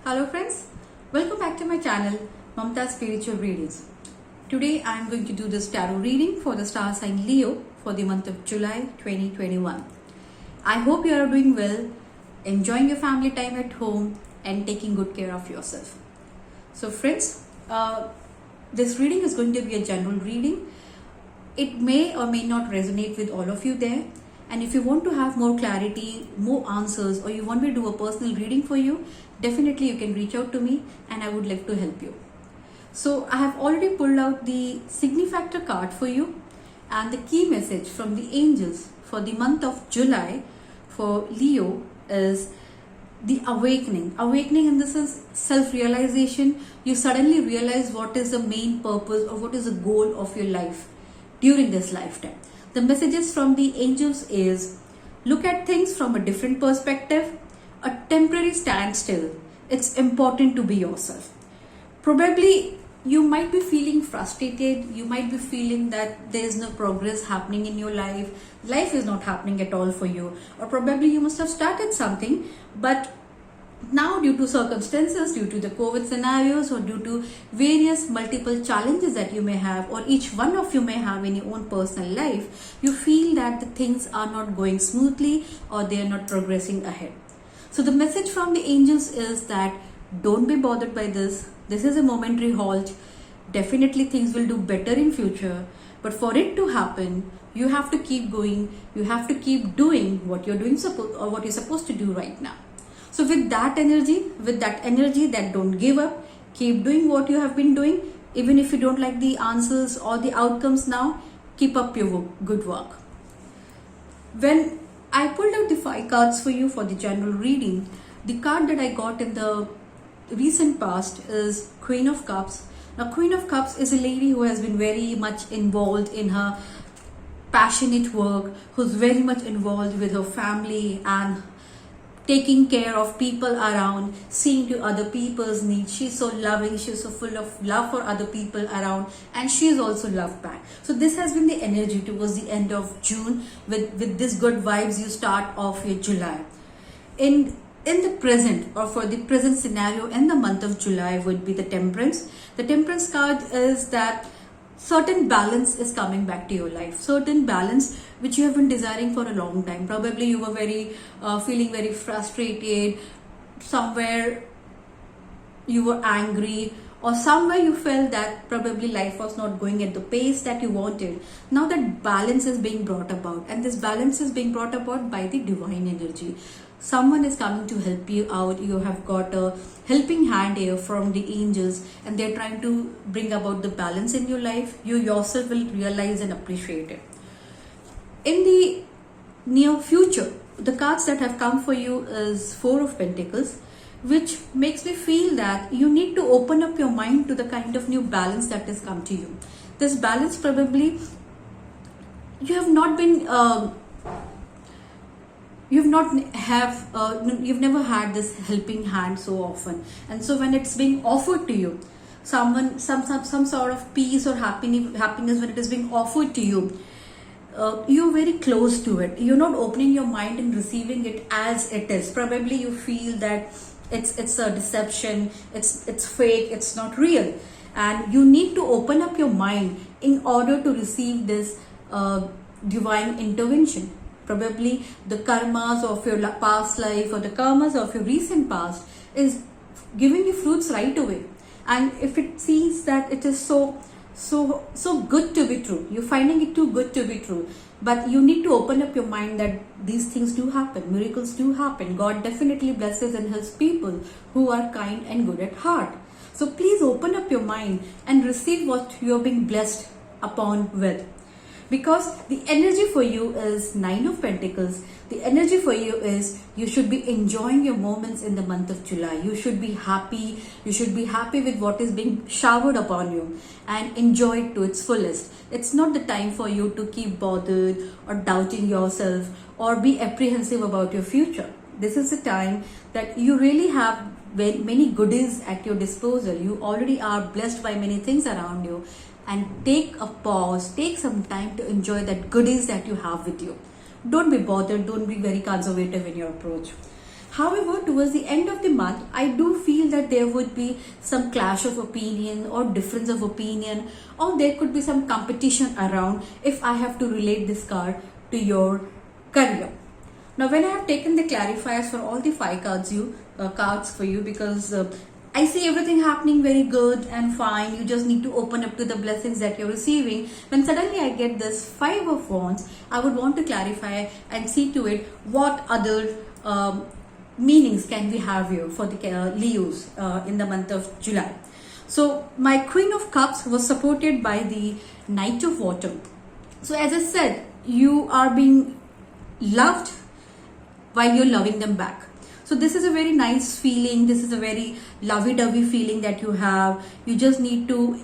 Hello friends, welcome back to my channel Mamta Spiritual Readings. Today I am going to do this tarot reading for the star sign Leo for the month of July 2021. I hope you are doing well, enjoying your family time at home and taking good care of yourself. So friends, this reading is going to be a general reading. It may or may not resonate with all of you there. And if you want to have more clarity, more answers, or you want me to do a personal reading for you, definitely you can reach out to me and I would love to help you. So I have already pulled out the Signifactor card for you, and the key message from the angels for the month of July for Leo is the awakening. Awakening in this is self-realization. You suddenly realize what is the main purpose or what is the goal of your life during this lifetime. The messages from the angels is look at things from a different perspective, a temporary standstill. It's important to be yourself. Probably you might be feeling frustrated, you might be feeling that there is no progress happening in your life is not happening at all for you, or probably you must have started something, but now due to circumstances, due to the COVID scenarios, or due to various multiple challenges that you may have, or each one of you may have in your own personal life, you feel that the things are not going smoothly or they are not progressing ahead. So the message from the angels is that don't be bothered by this. This is a momentary halt. Definitely things will do better in future, but for it to happen, you have to keep going. You have to keep doing what you're doing or what you're supposed to do right now. So with that energy that don't give up, keep doing what you have been doing. Even if you don't like the answers or the outcomes now, keep up your good work. When I pulled out the 5 cards for you for the general reading, the card that I got in the recent past is Queen of Cups. Now Queen of Cups is a lady who has been very much involved in her passionate work, who's very much involved with her family and taking care of people around, seeing to other people's needs. She's so loving, she's so full of love for other people around, and she's also loved back. So this has been the energy towards the end of June. With this good vibes, you start off your July. In the present, or for the present scenario in the month of July, would be the Temperance. The Temperance card is that certain balance is coming back to your life, certain balance which you have been desiring for a long time. Probably you were feeling very frustrated, somewhere you were angry, or somewhere you felt that probably life was not going at the pace that you wanted. Now that balance is being brought about, and this balance is being brought about by the divine energy. Someone is coming to help you out. You have got a helping hand here from the angels, and they're trying to bring about the balance in your life. You yourself will realize and appreciate it. In the near future, the cards that have come for you is 4 of Pentacles, which makes me feel that you need to open up your mind to the kind of new balance that has come to you. This balance, probably you have not been you've never had this helping hand so often, and so when it's being offered to you, some sort of peace or happiness, when it is being offered to you, you're very close to it. You're not opening your mind and receiving it as it is. Probably you feel that it's a deception, it's fake, it's not real, and you need to open up your mind in order to receive this divine intervention. Probably the karmas of your past life or the karmas of your recent past is giving you fruits right away. And if it seems that it is so good to be true, you're finding it too good to be true, but you need to open up your mind that these things do happen, miracles do happen. God definitely blesses and helps people who are kind and good at heart. So please open up your mind and receive what you're being blessed upon with. Because the energy for you is 9 of Pentacles. The energy for you is you should be enjoying your moments in the month of July. You should be happy. You should be happy with what is being showered upon you and enjoy it to its fullest. It's not the time for you to keep bothered or doubting yourself or be apprehensive about your future. This is the time that you really have many goodies at your disposal. You already are blessed by many things around you. And take a pause, take some time to enjoy that goodies that you have with you. Don't be bothered, don't be very conservative in your approach. However, towards the end of the month, I do feel that there would be some clash of opinion or difference of opinion, or there could be some competition around if I have to relate this card to your career. Now, when I have taken the clarifiers for all the 5 cards for you, because I see everything happening very good and fine. You just need to open up to the blessings that you're receiving. When suddenly I get this 5 of Wands, I would want to clarify and see to it what other meanings can we have here for the Leos in the month of July. So my Queen of Cups was supported by the Knight of Water. So as I said, you are being loved while you're loving them back. So this is a very nice feeling. This is a very lovey-dovey feeling that you have. You just need to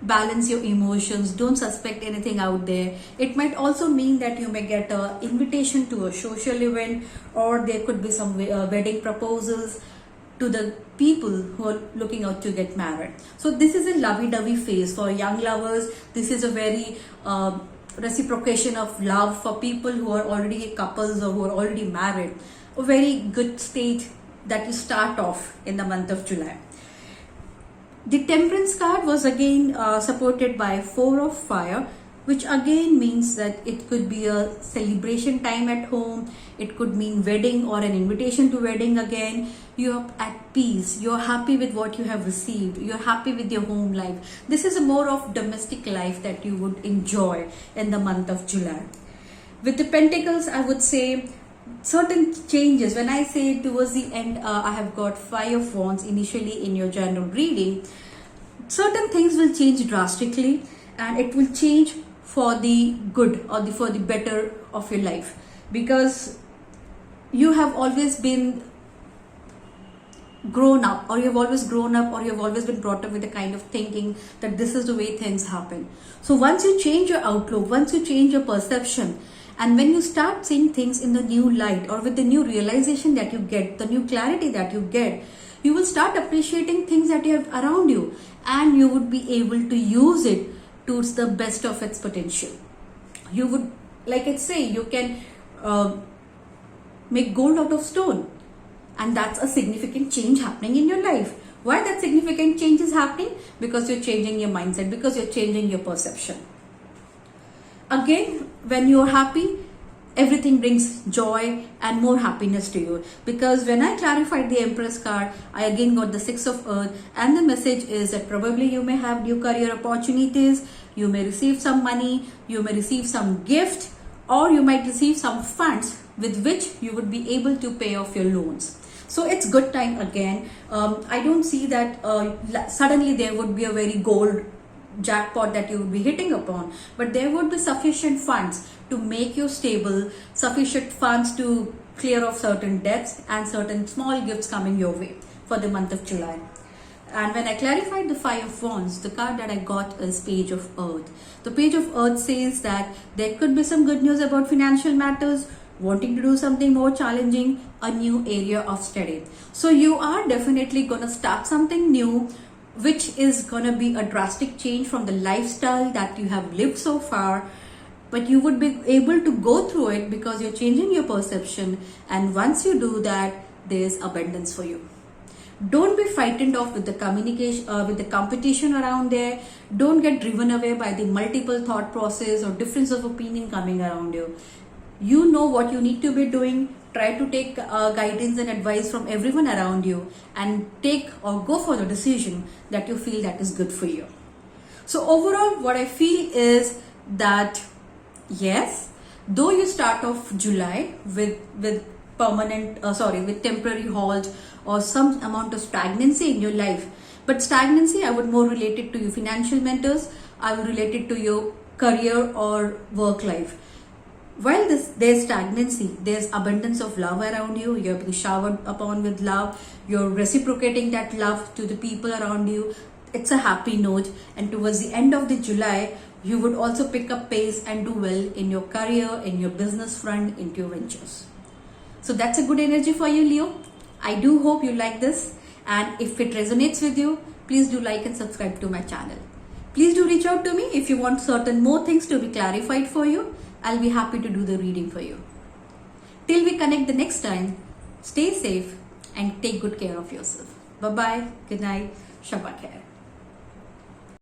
balance your emotions. Don't suspect anything out there. It might also mean that you may get an invitation to a social event, or there could be some wedding proposals to the people who are looking out to get married. So this is a lovey-dovey phase for young lovers. This is a very reciprocation of love for people who are already couples or who are already married. A very good state that you start off in the month of July. The Temperance card was again supported by 4 of Fire, which again means that it could be a celebration time at home. It could mean wedding or an invitation to wedding again. You're at peace. You're happy with what you have received. You're happy with your home life. This is a more of domestic life that you would enjoy in the month of July. With the Pentacles, I would say certain changes. When I say towards the end, I have got 5 of Wands initially in your general reading. Certain things will change drastically, and it will change for the good or for the better of your life, because you have always been grown up, or you have always grown up, or you have always been brought up with the kind of thinking that this is the way things happen. So once you change your outlook, once you change your perception, and when you start seeing things in the new light, or with the new realization that you get, the new clarity that you get, you will start appreciating things that you have around you, and you would be able to use it to the best of its potential. You would, like I say, you can make gold out of stone, and that's a significant change happening in your life. Why that significant change is happening? Because you're changing your mindset, because you're changing your perception. Again, when you're happy, everything brings joy and more happiness to you. Because when I clarified the Empress card, I again got the 6 of Earth, and the message is that probably you may have new career opportunities, you may receive some money, you may receive some gift, or you might receive some funds with which you would be able to pay off your loans. So it's good time again. I don't see that suddenly there would be a very gold jackpot that you would be hitting upon, but there would be sufficient funds to make you stable, sufficient funds to clear off certain debts, and certain small gifts coming your way for the month of July. And when I clarified the 5 of Wands, the card that I got is Page of Earth. The Page of Earth says that there could be some good news about financial matters, wanting to do something more challenging, a new area of study. So you are definitely going to start something new, which is going to be a drastic change from the lifestyle that you have lived so far, but you would be able to go through it because you're changing your perception, and once you do that, there's abundance for you. Don't be frightened off with the communication, with the competition around there. Don't get driven away by the multiple thought process or difference of opinion coming around you. You know what you need to be doing. Try to take guidance and advice from everyone around you, and take or go for the decision that you feel that is good for you. So overall, what I feel is that yes, though you start off July with temporary halt or some amount of stagnancy in your life, but stagnancy I would more relate it to your financial matters. I would relate it to your career or work life. While there's stagnancy, there's abundance of love around you. You're being showered upon with love. You're reciprocating that love to the people around you. It's a happy note. And towards the end of the July, you would also pick up pace and do well in your career, in your business front, into your ventures. So that's a good energy for you, Leo. I do hope you like this. And if it resonates with you, please do like and subscribe to my channel. Please do reach out to me if you want certain more things to be clarified for you. I'll be happy to do the reading for you. Till we connect the next time, stay safe and take good care of yourself. Bye bye. Good night. Shabba khair.